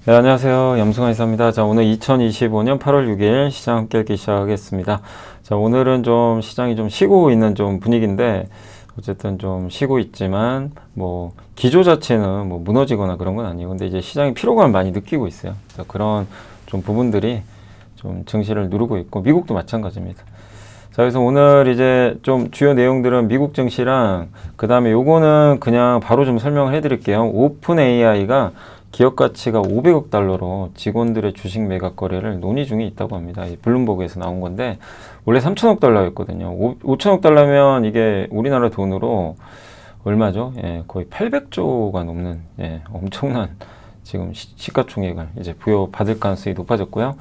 네, 안녕하세요. 염승환 이사입니다. 자, 오늘 2025년 8월 6일 시장 함께 읽기 시작하겠습니다. 자, 오늘은 좀 시장이 좀 쉬고 있는 좀 분위기인데, 어쨌든 좀 쉬고 있지만, 뭐, 기조 자체는 뭐 무너지거나 그런 건 아니에요. 근데 이제 시장이 피로감을 많이 느끼고 있어요. 그래서 그런 좀 부분들이 좀 증시를 누르고 있고, 미국도 마찬가지입니다. 자, 그래서 오늘 이제 좀 주요 내용들은 미국 증시랑, 그 다음에 요거는 그냥 바로 좀 설명을 해드릴게요. 오픈 AI가 기업 가치가 500억 달러로 직원들의 주식 매각 거래를 논의 중에 있다고 합니다. 이 블룸버그에서 나온 건데, 원래 3천억 달러였거든요. 5천억 달러면 이게 우리나라 돈으로 얼마죠? 예, 거의 800조가 넘는, 예, 엄청난 지금 시가총액을 이제 부여받을 가능성이 높아졌고요.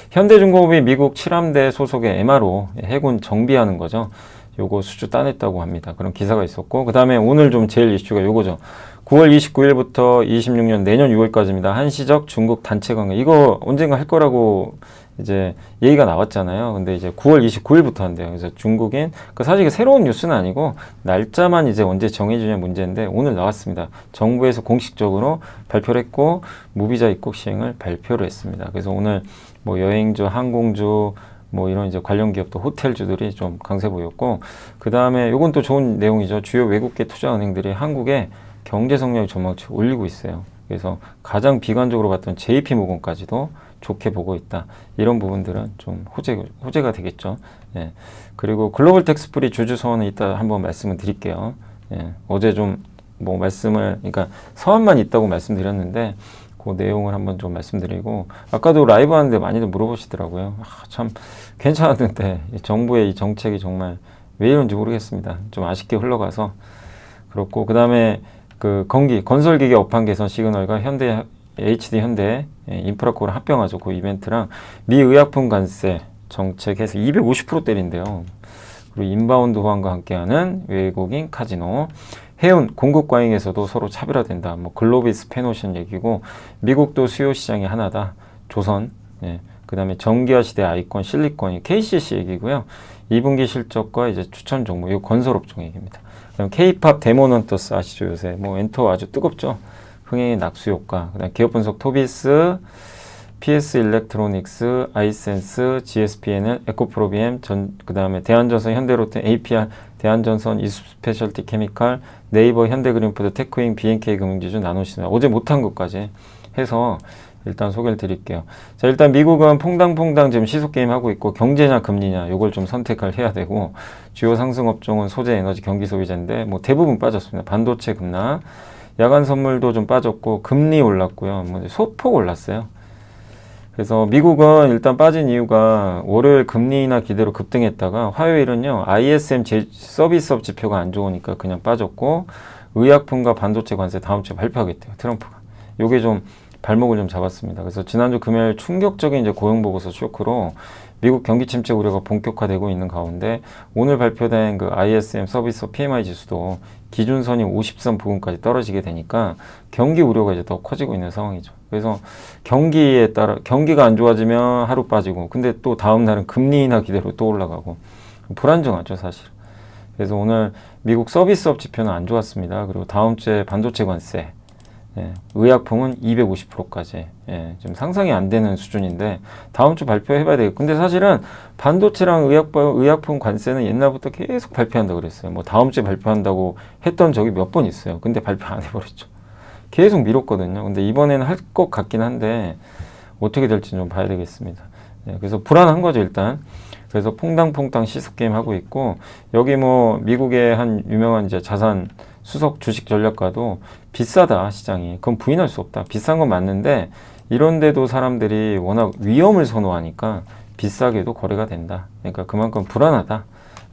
현대중공업이 미국 7함대 소속의 MRO, 해군 정비하는 거죠. 요거 수주 따냈다고 합니다. 그런 기사가 있었고, 그 다음에 오늘 좀 제일 이슈가 요거죠. 9월 29일부터 26년 내년 6월까지입니다. 한시적 중국 단체 관광. 이거 언젠가 할 거라고 이제 얘기가 나왔잖아요. 근데 이제 9월 29일부터 한대요. 그래서 중국인, 사실 이게 새로운 뉴스는 아니고 날짜만 이제 언제 정해주냐 문제인데 오늘 나왔습니다. 정부에서 공식적으로 발표를 했고 무비자 입국 시행을 발표를 했습니다. 그래서 오늘 뭐 여행주, 항공주, 뭐 이런 이제 관련 기업도 호텔주들이 좀 강세 보였고, 그 다음에 요건 또 좋은 내용이죠. 주요 외국계 투자은행들이 한국에 경제 성장 전망치 올리고 있어요. 그래서 가장 비관적으로 봤던 JP모건까지도 좋게 보고 있다. 이런 부분들은 좀 호재가 되겠죠. 예. 그리고 글로벌 텍스프리 주주 서원은 이따 한번 말씀을 드릴게요. 예. 어제 좀 뭐 그러니까 서원만 있다고 말씀드렸는데 그 내용을 한번 좀 말씀드리고, 아까도 라이브 하는데 많이들 물어보시더라고요. 참 괜찮았는데 정부의 이 정책이 정말 왜 이런지 모르겠습니다. 좀 아쉽게 흘러가서 그렇고, 그 다음에 그 건설기계 업황 개선 시그널과 HD 현대 인프라코를 합병하죠. 그 이벤트랑 미 의약품 관세 정책에서 250% 때린대요. 그리고 인바운드 호황과 함께하는 외국인 카지노, 해운 공급 과잉에서도 서로 차별화된다. 뭐 글로비스 페노션 얘기고, 미국도 수요 시장이 하나다. 조선, 예. 그 다음에 전기화 시대 아이콘 실리콘이 KCC 얘기고요. 2분기 실적과 이제 추천 종목, 이거 건설업종 얘기입니다. 그다음 K-팝 데모넌터스 아시죠? 요새 뭐 엔터 아주 뜨겁죠. 흥행의 낙수 효과. 그다음 기업 분석 토비스, PS 일렉트로닉스, 아이센스, GSPNL, 에코프로비엠, 그다음에 대한전선, 현대로템, APR, 대한전선, 이스페셜티 케미칼, 네이버, 현대그린푸드, 테크윙, BNK 금융지주, 나노시스. 어제 못한 것까지 해서 일단 소개를 드릴게요. 자, 일단 미국은 퐁당퐁당 지금 시소게임 하고 있고, 경제냐 금리냐 요걸 좀 선택을 해야 되고, 주요 상승 업종은 소재, 에너지, 경기 소비재인데 뭐 대부분 빠졌습니다. 반도체 급락, 야간 선물도 좀 빠졌고, 금리 올랐고요. 뭐 소폭 올랐어요. 그래서 미국은 일단 빠진 이유가 월요일 금리나 기대로 급등했다가 화요일은요 ISM 서비스업 지표가 안 좋으니까 그냥 빠졌고, 의약품과 반도체 관세 다음 주에 발표하겠대요, 트럼프가. 요게 좀 발목을 좀 잡았습니다. 그래서 지난주 금요일 충격적인 이제 고용 보고서 쇼크로 미국 경기 침체 우려가 본격화되고 있는 가운데, 오늘 발표된 그 ISM 서비스업 PMI 지수도 기준선이 50선 부근까지 떨어지게 되니까 경기 우려가 이제 더 커지고 있는 상황이죠. 그래서 경기에 따라 경기가 안 좋아지면 하루 빠지고, 근데 또 다음 날은 금리나 기대로 또 올라가고 불안정하죠, 사실. 그래서 오늘 미국 서비스업 지표는 안 좋았습니다. 그리고 다음 주에 반도체 관세, 예, 의약품은 250%까지, 예, 좀 상상이 안 되는 수준인데 다음 주 발표해봐야 되겠고, 근데 사실은 반도체랑 의약품 관세는 옛날부터 계속 발표한다고 그랬어요. 뭐 다음 주에 발표한다고 했던 적이 몇 번 있어요. 근데 발표 안 해버렸죠. 계속 미뤘거든요. 근데 이번에는 할 것 같긴 한데 어떻게 될지 좀 봐야 되겠습니다. 예, 그래서 불안한 거죠, 일단. 그래서 퐁당퐁당 시스게임 하고 있고, 여기 뭐 미국의 한 유명한 이제 자산 수석 주식 전략가도 비싸다 시장이, 그건 부인할 수 없다, 비싼 건 맞는데 이런데도 사람들이 워낙 위험을 선호하니까 비싸게도 거래가 된다, 그러니까 그만큼 불안하다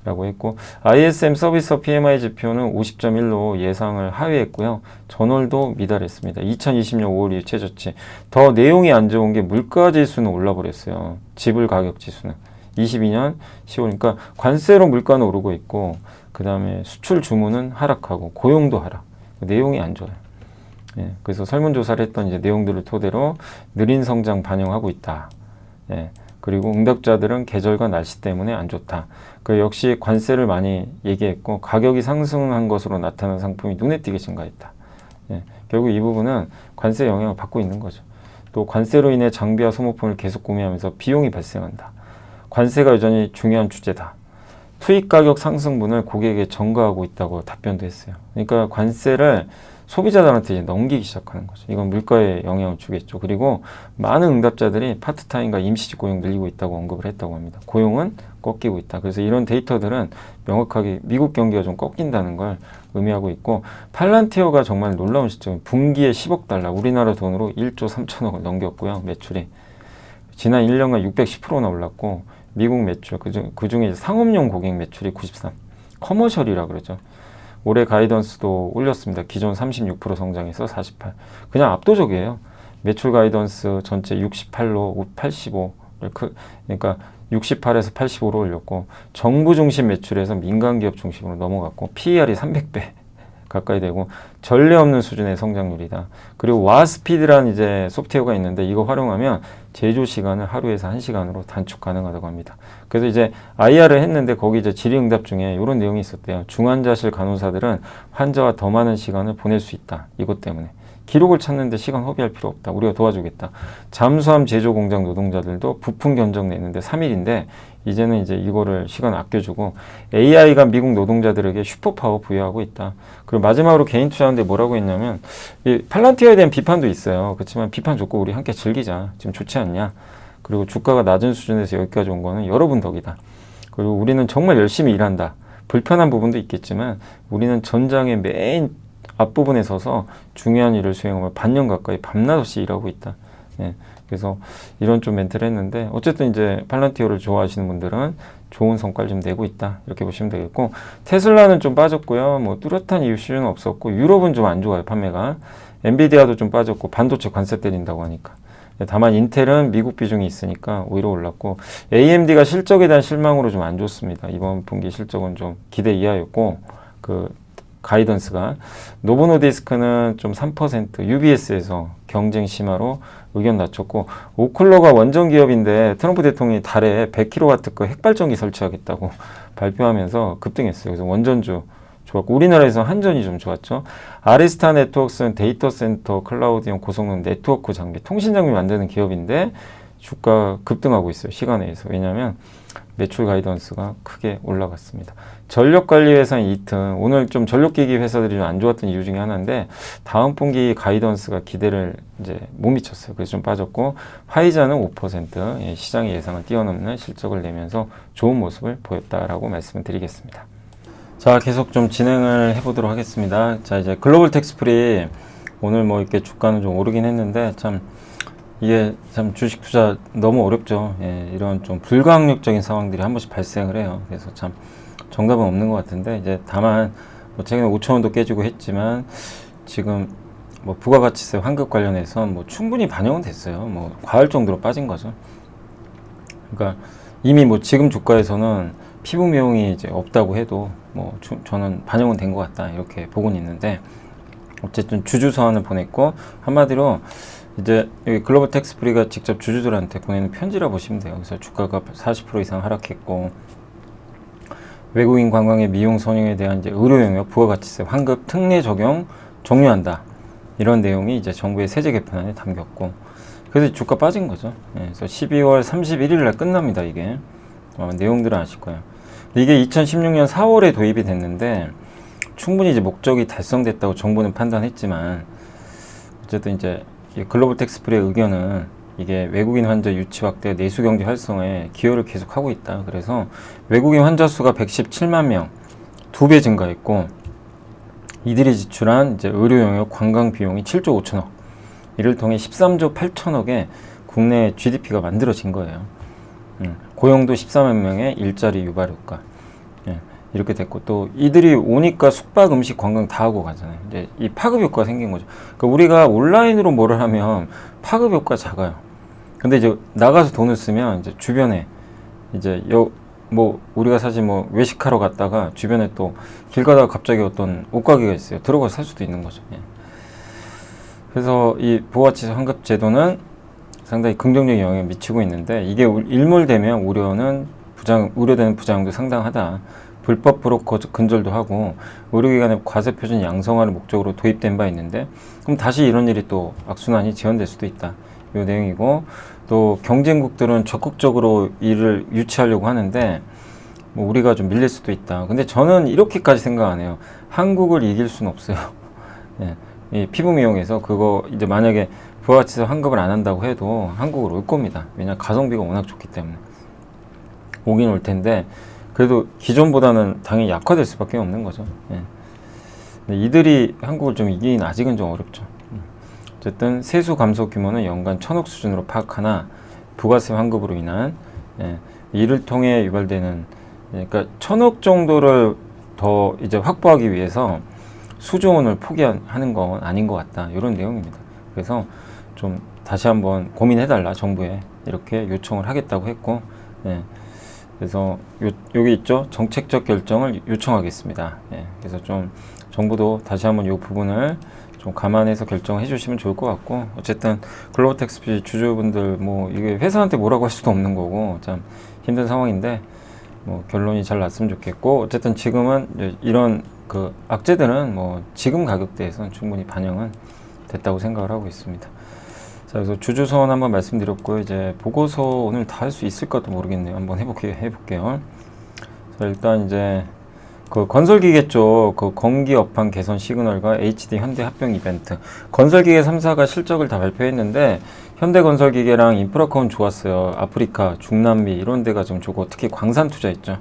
라고 했고, ISM 서비스 PMI 지표는 50.1로 예상을 하회했고요. 전월도 미달했습니다. 2020년 5월 이후 최저치. 더 내용이 안 좋은 게 물가 지수는 올라버렸어요. 지불 가격 지수는 22년 10월. 그러니까 관세로 물가는 오르고 있고, 그 다음에 수출 주문은 하락하고 고용도 하락. 내용이 안 좋아요. 예, 그래서 설문조사를 했던 이제 내용들을 토대로 느린 성장 반영하고 있다. 예, 그리고 응답자들은 계절과 날씨 때문에 안 좋다. 그 역시 관세를 많이 얘기했고, 가격이 상승한 것으로 나타난 상품이 눈에 띄게 증가했다. 예, 결국 이 부분은 관세 영향을 받고 있는 거죠. 또 관세로 인해 장비와 소모품을 계속 구매하면서 비용이 발생한다. 관세가 여전히 중요한 주제다. 투입 가격 상승분을 고객에게 전가하고 있다고 답변도 했어요. 그러니까 관세를 소비자들한테 이제 넘기기 시작하는 거죠. 이건 물가에 영향을 주겠죠. 그리고 많은 응답자들이 파트타임과 임시직 고용 늘리고 있다고 언급을 했다고 합니다. 고용은 꺾이고 있다. 그래서 이런 데이터들은 명확하게 미국 경기가 좀 꺾인다는 걸 의미하고 있고, 팔란티어가 정말 놀라운 시점, 분기에 10억 달러, 우리나라 돈으로 1조 3천억을 넘겼고요. 매출이 지난 1년간 610%나 올랐고, 미국 매출, 그중에 상업용 고객 매출이 93, 커머셜이라 그러죠. 올해 가이던스도 올렸습니다. 기존 36% 성장해서 48. 그냥 압도적이에요. 매출 가이던스 전체 68로 85. 그러니까 68에서 85로 올렸고, 정부 중심 매출에서 민간 기업 중심으로 넘어갔고, PER이 300배 가까이 되고, 전례 없는 수준의 성장률이다. 그리고 와스피드라는 이제 소프트웨어가 있는데, 이거 활용하면 제조 시간을 하루에서 1시간으로 단축 가능하다고 합니다. 그래서 이제 IR을 했는데 거기 이제 질의응답 중에 이런 내용이 있었대요. 중환자실 간호사들은 환자와 더 많은 시간을 보낼 수 있다. 이것 때문에. 기록을 찾는데 시간 허비할 필요 없다. 우리가 도와주겠다. 잠수함 제조 공장 노동자들도 부품 견적 내는데 3일인데 이제는 이제 이거를 시간 아껴주고, AI가 미국 노동자들에게 슈퍼파워 부여하고 있다. 그리고 마지막으로 개인 투자하는데 뭐라고 했냐면, 이 팔란티어에 대한 비판도 있어요. 그렇지만 비판 좋고 우리 함께 즐기자. 지금 좋지 않냐. 그리고 주가가 낮은 수준에서 여기까지 온 거는 여러분 덕이다. 그리고 우리는 정말 열심히 일한다. 불편한 부분도 있겠지만 우리는 전장의 메인 앞부분에 서서 중요한 일을 수행하며 반년 가까이 밤낮 없이 일하고 있다. 예, 그래서 이런 좀 멘트를 했는데, 어쨌든 이제 팔란티어를 좋아하시는 분들은 좋은 성과를 좀 내고 있다. 이렇게 보시면 되겠고, 테슬라는 좀 빠졌고요. 뭐 뚜렷한 이유 수준은 없었고, 유럽은 좀 안 좋아요, 판매가. 엔비디아도 좀 빠졌고, 반도체 관세 때린다고 하니까. 다만 인텔은 미국 비중이 있으니까 오히려 올랐고, AMD가 실적에 대한 실망으로 좀 안 좋습니다. 이번 분기 실적은 좀 기대 이하였고, 가이던스가. 노보노디스크는 좀 3%, UBS에서 경쟁 심화로 의견 낮췄고, 오클러가 원전 기업인데 트럼프 대통령이 달에 100kW 핵발전기 설치하겠다고 발표하면서 급등했어요. 그래서 원전주 좋았고, 우리나라에서 한전이 좀 좋았죠. 아리스타 네트워크스는 데이터 센터, 클라우드용 고성능 네트워크 장비, 통신 장비 만드는 기업인데 주가 급등하고 있어요. 시간에서. 왜냐하면 매출 가이던스가 크게 올라갔습니다. 전력관리회사인 이튼, 오늘 좀 전력기기 회사들이 좀 안 좋았던 이유 중에 하나인데, 다음 분기 가이던스가 기대를 이제 못 미쳤어요. 그래서 좀 빠졌고, 화이자는 5%, 예, 시장의 예상을 뛰어넘는 실적을 내면서 좋은 모습을 보였다라고 말씀을 드리겠습니다. 자, 계속 좀 진행을 해보도록 하겠습니다. 자, 이제 글로벌 텍스프리, 오늘 뭐 이렇게 주가는 좀 오르긴 했는데, 이게 참 주식 투자 너무 어렵죠. 예, 이런 좀 불가항력적인 상황들이 한 번씩 발생을 해요. 그래서 참 정답은 없는 것 같은데, 이제 다만 뭐 최근에 5천원도 깨지고 했지만, 지금 뭐 부가가치세 환급 관련해서 뭐 충분히 반영은 됐어요. 뭐 과할 정도로 빠진 거죠. 그러니까 이미 뭐 지금 주가에서는 피부 미용이 이제 없다고 해도 뭐 저는 반영은 된 것 같다, 이렇게 보고는 있는데, 어쨌든 주주 서한을 보냈고, 한마디로 이제 여기 글로벌 텍스프리가 직접 주주들한테 보내는 편지라 보시면 돼요. 그래서 주가가 40% 이상 하락했고, 외국인 관광의 미용 선용에 대한 이제 의료 영역 부가가치세 환급 특례 적용 종료한다. 이런 내용이 이제 정부의 세제 개편안에 담겼고, 그래서 주가 빠진 거죠. 예, 그래서 12월 31일 날 끝납니다. 이게 내용들은 아실 거예요. 이게 2016년 4월에 도입이 됐는데 충분히 이제 목적이 달성됐다고 정부는 판단했지만, 어쨌든 이제 글로벌 텍스프리의 의견은 이게 외국인 환자 유치 확대, 내수 경제 활성화에 기여를 계속하고 있다. 그래서 외국인 환자 수가 117만 명, 2배 증가했고, 이들이 지출한 이제 의료 영역 관광 비용이 7조 5천억, 이를 통해 13조 8천억의 국내 GDP가 만들어진 거예요. 고용도 14만 명의 일자리 유발 효과. 예, 이렇게 됐고, 또 이들이 오니까 숙박, 음식, 관광 다 하고 가잖아요. 이제 이 파급 효과가 생긴 거죠. 그러니까 우리가 온라인으로 뭐를 하면 파급 효과가 작아요. 근데 이제 나가서 돈을 쓰면 이제 주변에 이제 뭐 우리가 사실 뭐 외식하러 갔다가 주변에 또 길 가다가 갑자기 어떤 옷가게가 있어요. 들어가서 살 수도 있는 거죠. 예. 그래서 이 부가가치세 환급 제도는 상당히 긍정적인 영향을 미치고 있는데, 이게 일몰되면 우려되는 부작용도 상당하다. 불법 브로커 근절도 하고, 의료기관의 과세 표준 양성화를 목적으로 도입된 바 있는데, 그럼 다시 이런 일이 또 악순환이 지연될 수도 있다. 요 내용이고, 또 경쟁국들은 적극적으로 이를 유치하려고 하는데 뭐 우리가 좀 밀릴 수도 있다. 근데 저는 이렇게까지 생각 안 해요. 한국을 이길 수는 없어요. 예, 이 피부 미용에서 그거 이제 만약에 부가가치세 환급을 안 한다고 해도 한국으로 올 겁니다. 왜냐 가성비가 워낙 좋기 때문에 오긴 올 텐데, 그래도 기존보다는 당연히 약화될 수밖에 없는 거죠. 예. 근데 이들이 한국을 좀 이기긴 아직은 좀 어렵죠. 어쨌든 세수 감소 규모는 연간 1,000억 수준으로 파악하나 부가세 환급으로 인한 이를 통해 유발되는, 그러니까 1,000억 정도를 더 이제 확보하기 위해서 수조 원을 포기하는 건 아닌 것 같다, 이런 내용입니다. 그래서 좀 다시 한번 고민해달라, 정부에 이렇게 요청을 하겠다고 했고, 그래서 여기 있죠, 정책적 결정을 요청하겠습니다. 그래서 좀 정부도 다시 한번 이 부분을 좀 감안해서 결정해 주시면 좋을 것 같고, 어쨌든 글로벌텍스피 주주분들 뭐 이게 회사한테 뭐라고 할 수도 없는 거고 참 힘든 상황인데, 뭐 결론이 잘 났으면 좋겠고, 어쨌든 지금은 이런 그 악재들은 뭐 지금 가격대에서는 충분히 반영은 됐다고 생각을 하고 있습니다. 자, 그래서 주주 소원 한번 말씀드렸고요. 이제 보고서 오늘 다 할 수 있을까도 모르겠네요. 한번 해볼게요. 자, 일단 이제 그 건설기계 쪽 그 건기 업황 개선 시그널과 HD 현대 합병 이벤트, 건설기계 3사가 실적을 다 발표했는데 현대건설기계랑 인프라콘 좋았어요. 아프리카, 중남미 이런 데가 좀 좋고, 특히 광산 투자 있죠.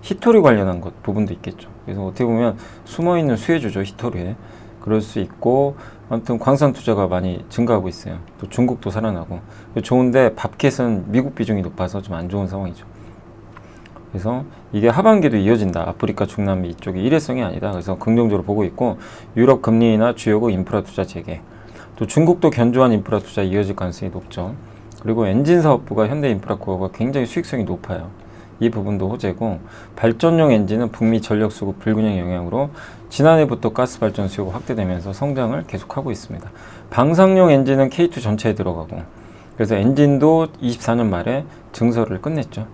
히토리 관련한 것 부분도 있겠죠. 그래서 어떻게 보면 숨어있는 수혜주죠, 히토리에. 그럴 수 있고, 아무튼 광산 투자가 많이 증가하고 있어요. 또 중국도 살아나고 좋은데, 밥캣은 미국 비중이 높아서 좀 안 좋은 상황이죠. 그래서 이게 하반기도 이어진다. 아프리카, 중남미 이쪽이 일회성이 아니다. 그래서 긍정적으로 보고 있고, 유럽 금리 인하, 주요국 인프라 투자 재개, 또 중국도 견조한 인프라 투자 이어질 가능성이 높죠. 그리고 엔진 사업부가 현대 인프라코어가 굉장히 수익성이 높아요. 이 부분도 호재고, 발전용 엔진은 북미 전력 수급 불균형 영향으로 지난해부터 가스 발전 수요가 확대되면서 성장을 계속하고 있습니다. 방산용 엔진은 K2 전체에 들어가고, 그래서 엔진도 24년 말에 증설을 끝냈죠.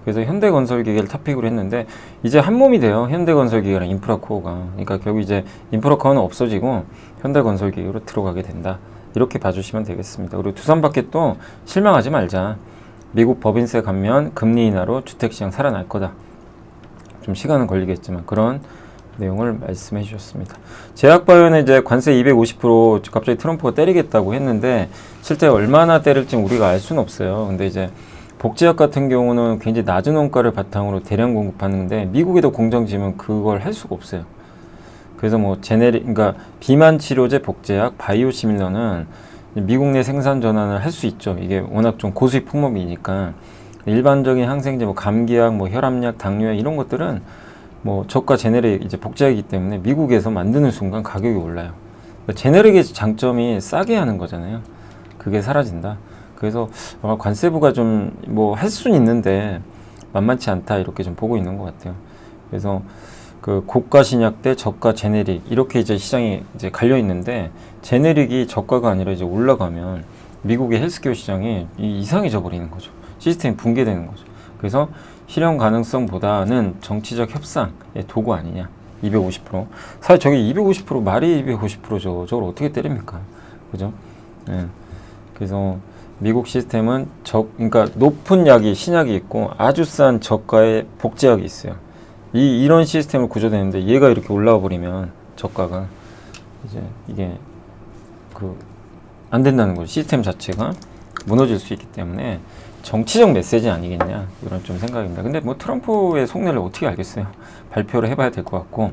그래서 현대건설기계를 탑픽으로 했는데, 이제 한 몸이 돼요. 현대건설기계랑 인프라코어가. 그러니까 결국 이제 인프라코어는 없어지고 현대건설기계로 들어가게 된다, 이렇게 봐주시면 되겠습니다. 그리고 두산밖에 실망하지 말자. 미국 법인세 감면, 금리 인하로 주택시장 살아날 거다. 좀 시간은 걸리겠지만 그런 내용을 말씀해 주셨습니다. 제약바이오는 이제 관세 250% 갑자기 트럼프가 때리겠다고 했는데 실제 얼마나 때릴지 우리가 알 수는 없어요. 근데 이제 복제약 같은 경우는 굉장히 낮은 원가를 바탕으로 대량 공급하는데, 미국에도 공장 지으면 그걸 할 수가 없어요. 그래서 뭐 그러니까 비만 치료제, 복제약, 바이오시밀러는 미국 내 생산 전환을 할 수 있죠. 이게 워낙 좀 고수익 품목이니까. 일반적인 항생제, 뭐 감기약, 뭐 혈압약, 당뇨약 이런 것들은 뭐 저가 제네릭 이제 복제약이기 때문에 미국에서 만드는 순간 가격이 올라요. 그러니까 제네릭의 장점이 싸게 하는 거잖아요. 그게 사라진다. 그래서 아마 관세부가 좀 뭐 할 수는 있는데 만만치 않다, 이렇게 좀 보고 있는 것 같아요. 그래서 그 고가 신약 대 저가 제네릭, 이렇게 이제 시장이 이제 갈려 있는데, 제네릭이 저가가 아니라 이제 올라가면 미국의 헬스케어 시장이 이상해져 버리는 거죠. 시스템이 붕괴되는 거죠. 그래서 실현 가능성보다는 정치적 협상의 도구 아니냐. 250%. 사실 저게 250% 말이 250%죠. 저걸 어떻게 때립니까? 그죠? 그래서 미국 시스템은 그러니까 높은 약이 신약이 있고 아주 싼 저가의 복제약이 있어요. 이런 시스템을 구조되는데, 얘가 이렇게 올라와 버리면 저가가 이제 이게 안 된다는 거죠. 시스템 자체가 무너질 수 있기 때문에 정치적 메시지 아니겠냐, 이런 좀 생각입니다. 근데 뭐 트럼프의 속내를 어떻게 알겠어요. 발표를 해봐야 될 것 같고,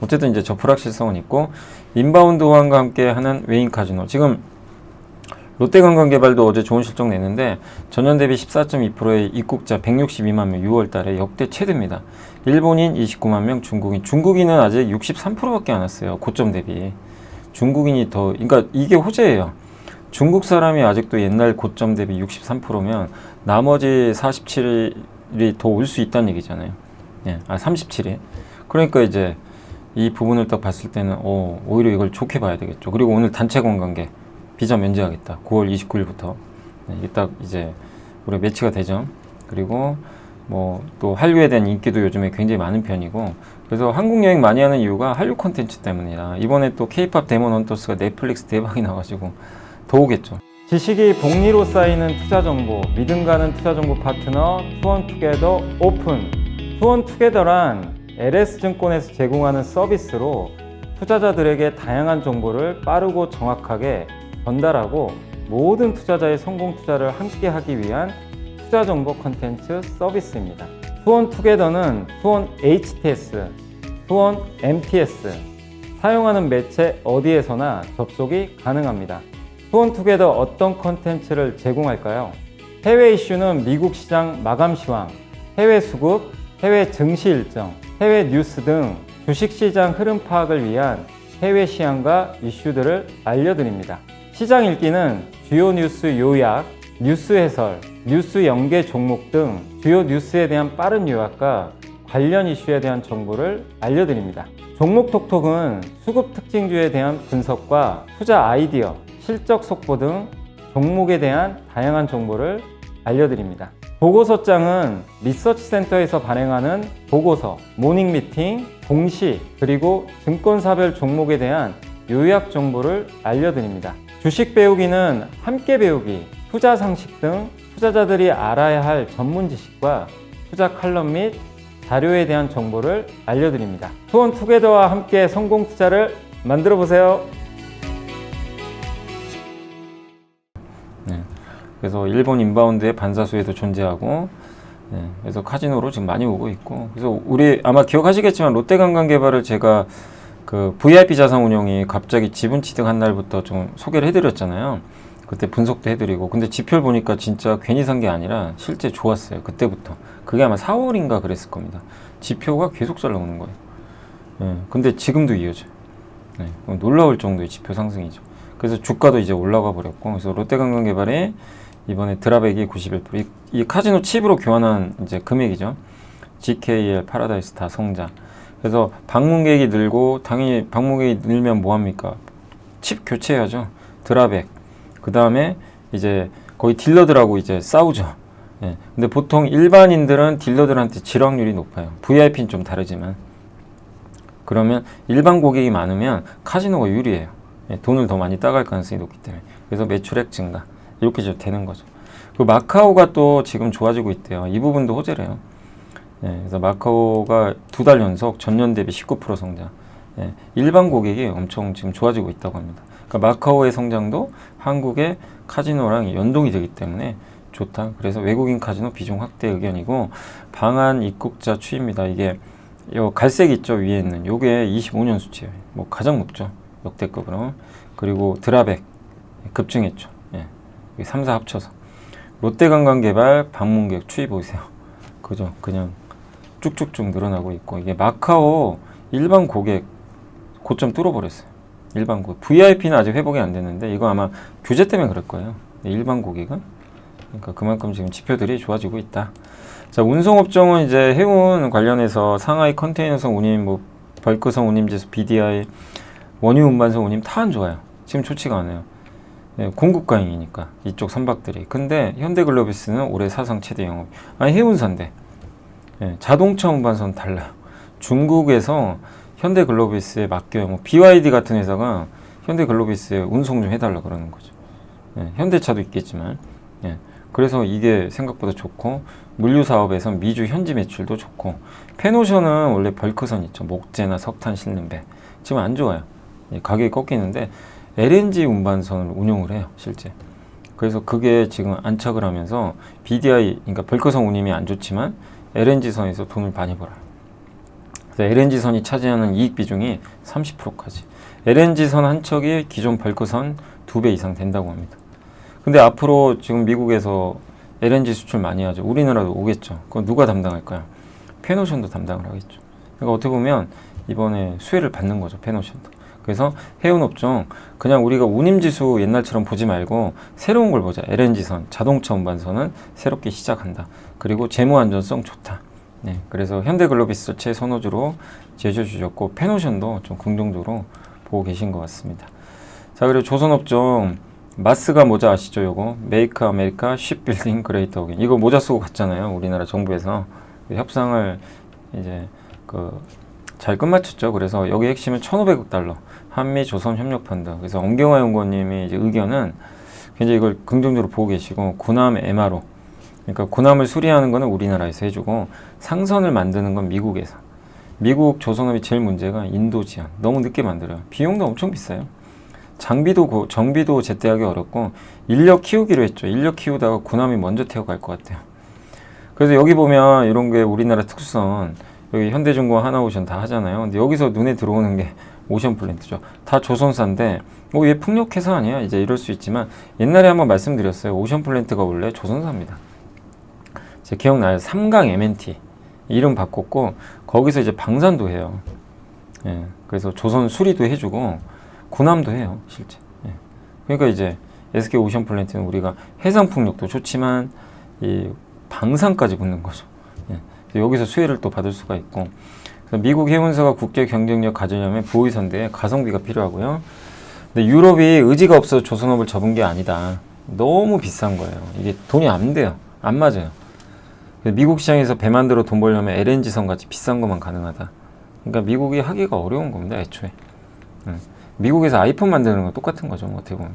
어쨌든 이제 저 불확실성은 있고, 인바운드 호황과 함께 하는 외인 카지노, 지금 롯데관광개발도 어제 좋은 실적 냈는데 전년 대비 14.2%의 입국자 162만 명, 6월 달에 역대 최대입니다. 일본인 29만 명, 중국인은 아직 63%밖에 안 왔어요. 고점 대비. 중국인이 그러니까 이게 호재예요. 중국 사람이 아직도 옛날 고점 대비 63%면 나머지 47일이 더 올 수 있다는 얘기잖아요. 37일. 그러니까 이제 이 부분을 딱 봤을 때는 오히려 이걸 좋게 봐야 되겠죠. 그리고 오늘 단체 관광객 비자 면제하겠다. 9월 29일부터. 이게 딱 이제 우리 매치가 되죠. 그리고 뭐 또 한류에 대한 인기도 요즘에 굉장히 많은 편이고, 그래서 한국 여행 많이 하는 이유가 한류 콘텐츠 때문이라. 이번에 또 K-팝 데몬 헌터스가 넷플릭스 대박이 나가지고 더 오겠죠. 지식이 복리로 쌓이는 투자 정보, 믿음 가는 투자 정보 파트너 투원투게더 오픈. 투원투게더란 LS증권에서 제공하는 서비스로 투자자들에게 다양한 정보를 빠르고 정확하게 전달하고 모든 투자자의 성공 투자를 함께 하기 위한 투자 정보 콘텐츠 서비스입니다. 투원투게더는 투원 HTS, 투원 MTS, 사용하는 매체 어디에서나 접속이 가능합니다. 투원투게더 어떤 콘텐츠를 제공할까요? 해외 이슈는 미국 시장 마감 시황, 해외 수급, 해외 증시 일정, 해외 뉴스 등 주식시장 흐름 파악을 위한 해외 시황과 이슈들을 알려드립니다. 시장 읽기는 주요 뉴스 요약, 뉴스 해설, 뉴스 연계 종목 등 주요 뉴스에 대한 빠른 요약과 관련 이슈에 대한 정보를 알려드립니다. 종목 톡톡은 수급 특징주에 대한 분석과 투자 아이디어, 실적 속보 등 종목에 대한 다양한 정보를 알려드립니다. 보고서장은 리서치센터에서 발행하는 보고서, 모닝미팅, 공시, 그리고 증권사별 종목에 대한 요약 정보를 알려드립니다. 주식 배우기는 함께 배우기, 투자 상식 등 투자자들이 알아야 할 전문 지식과 투자 칼럼 및 자료에 대한 정보를 알려드립니다. 투원투게더와 함께 성공 투자를 만들어 보세요. 그래서 일본 인바운드의 반사수에도 존재하고, 그래서 카지노로 지금 많이 오고 있고, 그래서 우리 아마 기억하시겠지만 롯데관광개발을 제가 그 VIP 자산운용이 갑자기 지분 취득한 날부터 좀 소개를 해드렸잖아요. 그때 분석도 해드리고, 근데 지표를 보니까 진짜 괜히 산 게 아니라 실제 좋았어요. 그때부터. 그게 아마 4월인가 그랬을 겁니다. 지표가 계속 잘 나오는 거예요. 근데 지금도 이어져요. 놀라울 정도의 지표 상승이죠. 그래서 주가도 이제 올라가 버렸고, 그래서 롯데관광개발이 이번에 드랍액이 91%. 이 카지노 칩으로 교환한 이제 금액이죠. GKL, 파라다이스 다 성장. 그래서 방문객이 늘고, 당연히 방문객이 늘면 뭐합니까? 칩 교체해야죠. 드랍액. 그 다음에 이제 거의 딜러들하고 이제 싸우죠. 근데 보통 일반인들은 딜러들한테 지락률이 높아요. VIP는 좀 다르지만. 그러면 일반 고객이 많으면 카지노가 유리해요. 돈을 더 많이 따갈 가능성이 높기 때문에. 그래서 매출액 증가. 이렇게 좀 되는 거죠. 그 마카오가 또 지금 좋아지고 있대요. 이 부분도 호재래요. 그래서 마카오가 2달 연속 전년 대비 19% 성장. 일반 고객이 엄청 지금 좋아지고 있다고 합니다. 그러니까 마카오의 성장도 한국의 카지노랑 연동이 되기 때문에 좋다. 그래서 외국인 카지노 비중 확대 의견이고, 방한 입국자 추이입니다. 이게 요 갈색 있죠, 위에 있는 요게 25년 수치예요. 뭐 가장 높죠, 역대급으로. 그리고 드랍액 급증했죠. 3, 4 합쳐서. 롯데관광개발 방문객 추이 보세요. 그죠? 그냥 쭉쭉쭉 늘어나고 있고, 이게 마카오 일반 고객 고점 뚫어버렸어요. 일반 고객. VIP는 아직 회복이 안 됐는데, 이거 아마 규제 때문에 그럴 거예요. 일반 고객은. 그러니까 그만큼 지금 지표들이 좋아지고 있다. 자, 운송업종은 이제 해운 관련해서 상하이 컨테이너선 운임, 뭐 벌크선 운임지수, BDI, 원유 운반선 운임 다 안 좋아요. 지금 좋지가 않아요. 공급 과잉이니까 이쪽 선박들이. 근데 현대글로비스는 올해 사상 최대 영업. 아니 해운사인데 자동차 운반선 달라요. 중국에서 현대글로비스에 맡겨요. 뭐 BYD 같은 회사가 현대글로비스에 운송 좀 해달라 그러는 거죠. 현대차도 있겠지만. 그래서 이게 생각보다 좋고, 물류 사업에선 미주 현지 매출도 좋고, 페노션은 원래 벌크선 있죠. 목재나 석탄 실는 배. 지금 안 좋아요. 가격이 꺾이는데 LNG 운반선을 운용을 해요, 실제. 그래서 그게 지금 안착을 하면서 BDI, 그러니까 벌크선 운임이 안 좋지만 LNG선에서 돈을 많이 벌어요. 그래서 LNG선이 차지하는 이익 비중이 30%까지. LNG선 한 척이 기존 벌크선 2배 이상 된다고 합니다. 근데 앞으로 지금 미국에서 LNG 수출 많이 하죠. 우리나라도 오겠죠. 그건 누가 담당할까요? 페노션도 담당을 하겠죠. 그러니까 어떻게 보면 이번에 수혜를 받는 거죠, 페노션도. 그래서 해운업종 그냥 우리가 운임지수 옛날처럼 보지 말고 새로운 걸 보자. LNG선, 자동차 운반선은 새롭게 시작한다. 그리고 재무 안전성 좋다. 그래서 현대글로비스 최선호주로 제시해주셨고, 페노션도 좀 긍정적으로 보고 계신 것 같습니다. 자, 그리고 조선업종 마스가 모자 아시죠? 요거 메이크 아메리카 쉽빌딩 그레이터 어게인. 이거 모자 쓰고 갔잖아요, 우리나라 정부에서. 협상을 이제 잘 끝마쳤죠. 그래서 여기 핵심은 1,500억 달러 한미 조선 협력 펀드. 그래서 엄경화 연구원님이 이제 의견은 굉장히 이걸 긍정적으로 보고 계시고, 군함 MRO, 그러니까 군함을 수리하는 거는 우리나라에서 해주고 상선을 만드는 건 미국에서. 미국 조선업이 제일 문제가 인도 지원, 너무 늦게 만들어요. 비용도 엄청 비싸요. 정비도 제때하기 어렵고, 인력 키우기로 했죠. 인력 키우다가 군함이 먼저 태워갈 것 같아요. 그래서 여기 보면 이런 게 우리나라 특수선, 여기 현대중공업, 하나오션 다 하잖아요. 근데 여기서 눈에 들어오는 게 오션플랜트죠. 다 조선사인데 얘 풍력회사 아니야? 이제 이럴 수 있지만, 옛날에 한번 말씀드렸어요. 오션플랜트가 원래 조선사입니다. 제 기억나요. 삼강 MNT 이름 바꿨고, 거기서 이제 방산도 해요. 예, 그래서 조선 수리도 해주고 군함도 해요, 실제. 예. 그러니까 이제 SK 오션플랜트는 우리가 해상 풍력도 좋지만 이 방산까지 붙는 거죠. 예. 여기서 수혜를 또 받을 수가 있고, 그래서 미국 해운사가 국제 경쟁력 가지려면 보위선대에 가성비가 필요하고요. 근데 유럽이 의지가 없어서 조선업을 접은 게 아니다. 너무 비싼 거예요. 이게 돈이 안 돼요. 안 맞아요. 미국 시장에서 배 만들어 돈 벌려면 LNG선 같이 비싼 것만 가능하다. 그러니까 미국이 하기가 어려운 겁니다, 애초에. 미국에서 아이폰 만드는 거 똑같은 거죠, 어떻게 보면.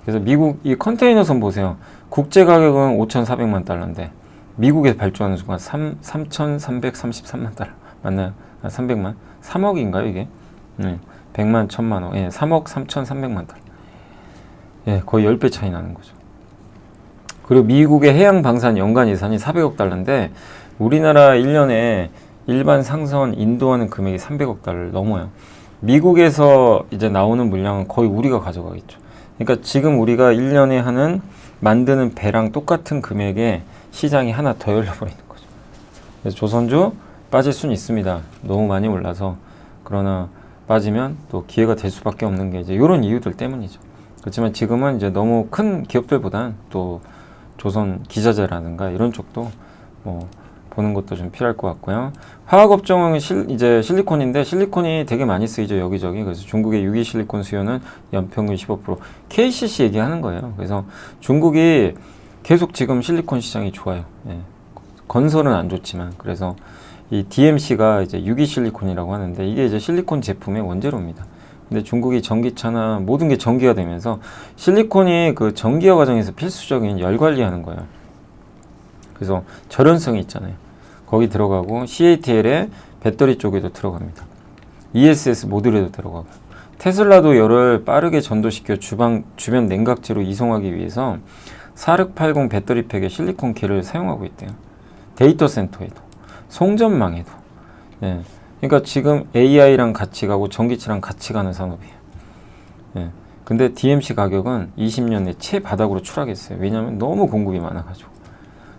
그래서 미국 이 컨테이너선 보세요. 국제 가격은 5,400만 달러인데 미국에서 발주하는 순간 3,333만 달러. 맞나요? 300만? 3억인가요, 이게? 100만, 1,000만 원. 예, 3억 3,300만 달러. 예, 거의 10배 차이 나는 거죠. 그리고 미국의 해양 방산 연간 예산이 400억 달러인데 우리나라 1년에 일반 상선 인도하는 금액이 300억 달러를 넘어요. 미국에서 이제 나오는 물량은 거의 우리가 가져가겠죠. 그러니까 지금 우리가 1년에 만드는 배랑 똑같은 금액의 시장이 하나 더 열려버리는 거죠. 그래서 조선주 빠질 수는 있습니다. 너무 많이 올라서. 그러나 빠지면 또 기회가 될 수밖에 없는 게 이제 이런 이유들 때문이죠. 그렇지만 지금은 이제 너무 큰 기업들보단 또 조선 기자재라든가 이런 쪽도 뭐 보는 것도 좀 필요할 것 같고요. 화학업종은 이제 실리콘인데 실리콘이 되게 많이 쓰이죠, 여기저기. 그래서 중국의 유기 실리콘 수요는 연평균 15%. KCC 얘기하는 거예요. 그래서 중국이 계속 지금 실리콘 시장이 좋아요. 예. 건설은 안 좋지만. 그래서 이 DMC가 이제 유기 실리콘이라고 하는데 이게 이제 실리콘 제품의 원재료입니다. 근데 중국이 전기차나 모든 게 전기화 되면서 실리콘이 그 전기화 과정에서 필수적인 열 관리하는 거예요. 그래서 절연성이 있잖아요. 거기 들어가고 CATL의 배터리 쪽에도 들어갑니다. ESS 모듈에도 들어가고. 테슬라도 열을 빠르게 전도시켜 주변 냉각재로 이송하기 위해서 4680 배터리팩에 실리콘 겔을 사용하고 있대요. 데이터 센터에도, 송전망에도. 예. 그러니까 지금 AI랑 같이 가고 전기차랑 같이 가는 산업이에요. 예. 근데 DMC 가격은 20년 내 최바닥으로 추락했어요. 왜냐하면 너무 공급이 많아가지고.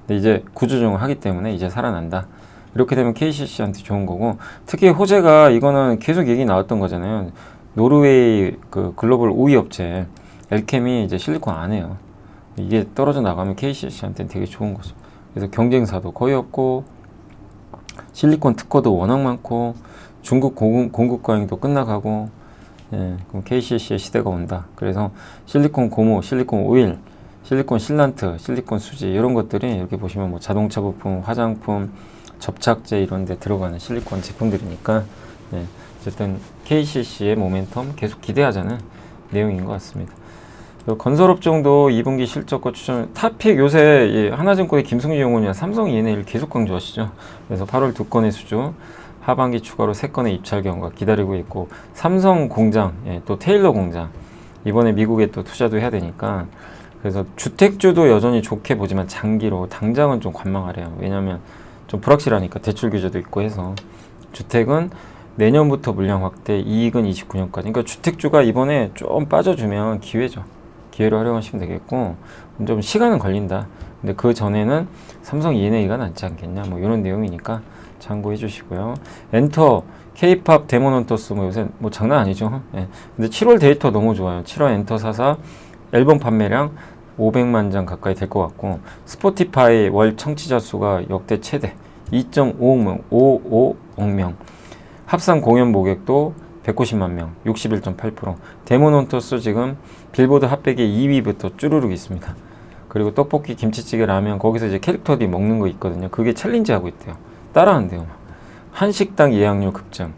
근데 이제 구조조정을 하기 때문에 이제 살아난다. 이렇게 되면 KCC한테 좋은 거고, 특히 호재가 이거는 계속 얘기 나왔던 거잖아요. 노르웨이 그 글로벌 5위 업체 엘캠이 이제 실리콘 안 해요. 이게 떨어져 나가면 KCC한테는 되게 좋은 거죠. 그래서 경쟁사도 거의 없고 실리콘 특허도 워낙 많고 중국 공급 과잉도 끝나가고, 예, 그럼 KCC의 시대가 온다. 그래서 실리콘 고무, 실리콘 오일, 실리콘 실란트, 실리콘 수지 이런 것들이 이렇게 보시면 뭐 자동차 부품, 화장품, 접착제 이런 데 들어가는 실리콘 제품들이니까, 예, 어쨌든 KCC의 모멘텀 계속 기대하자는 내용인 것 같습니다. 건설업종도 2분기 실적과 추천 탑픽 요새 예, 하나증권의 김승주 연구원이나 삼성 E&A를 계속 강조하시죠. 그래서 8월 2건의 수주, 하반기 추가로 3건의 입찰 경과 기다리고 있고, 삼성 공장, 예, 또 테일러 공장 이번에 미국에 또 투자도 해야 되니까, 그래서 주택주도 여전히 좋게 보지만 장기로 당장은 좀 관망하래요. 왜냐하면 좀 불확실하니까 대출 규제도 있고 해서. 주택은 내년부터 물량 확대, 이익은 29년까지. 그러니까 주택주가 이번에 좀 빠져주면 기회죠. 기회로 활용하시면 되겠고, 좀 시간은 걸린다. 근데 그 전에는 삼성 E&A가 낫지 않겠냐, 뭐 이런 내용이니까 참고해 주시고요. 엔터, K-팝 데모넌터스 뭐 요새 뭐 장난 아니죠. 예. 근데 7월 데이터 너무 좋아요. 7월 엔터 사사 앨범 판매량 500만 장 가까이 될 것 같고, 스포티파이 월 청취자 수가 역대 최대 2.5억 명, 5억 명. 합산 공연 모객도 190만 명, 61.8%. 데모논터스 지금 빌보드 핫백에 2위부터 쭈루룩 있습니다. 그리고 떡볶이, 김치찌개, 라면 거기서 이제 캐릭터들이 먹는 거 있거든요. 그게 챌린지 하고 있대요. 따라한대요. 한식당 예약률 급증.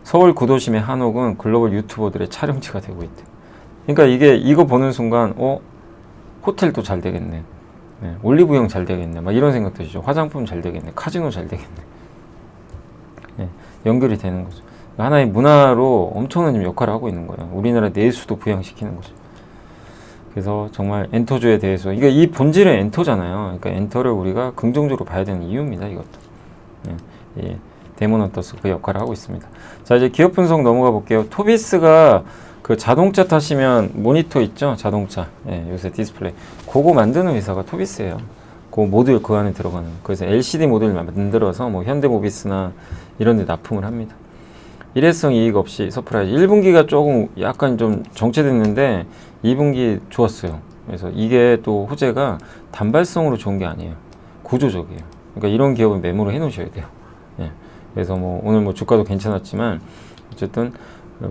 서울 구도심의 한옥은 글로벌 유튜버들의 촬영지가 되고 있대요. 그러니까 이거 보는 순간 호텔도 잘 되겠네. 예, 올리브영 잘 되겠네. 막 이런 생각 드시죠. 화장품 잘 되겠네. 카지노 잘 되겠네. 예, 연결이 되는 거죠. 하나의 문화로 엄청난 역할을 하고 있는 거예요. 우리나라 내수도 부양시키는 거죠. 그래서 정말 엔터주에 대해서 이게 이 본질은 엔터잖아요. 그러니까 엔터를 우리가 긍정적으로 봐야 되는 이유입니다. 이것도. 예, 데모노터스 그 역할을 하고 있습니다. 자, 이제 기업 분석 넘어가 볼게요. 토비스가 그 자동차 타시면 모니터 있죠? 자동차. 예, 요새 디스플레이. 그거 만드는 회사가 토비스예요. 그 모듈 그 안에 들어가는. 그래서 LCD 모듈 만들어서 뭐 현대모비스나 이런 데 납품을 합니다. 일회성 이익 없이 서프라이즈. 1분기가 조금 약간 좀 정체됐는데 2분기 좋았어요. 그래서 이게 또 호재가 단발성으로 좋은 게 아니에요. 구조적이에요. 그러니까 이런 기업은 매물을 해 놓으셔야 돼요. 예. 그래서 뭐 오늘 뭐 주가도 괜찮았지만 어쨌든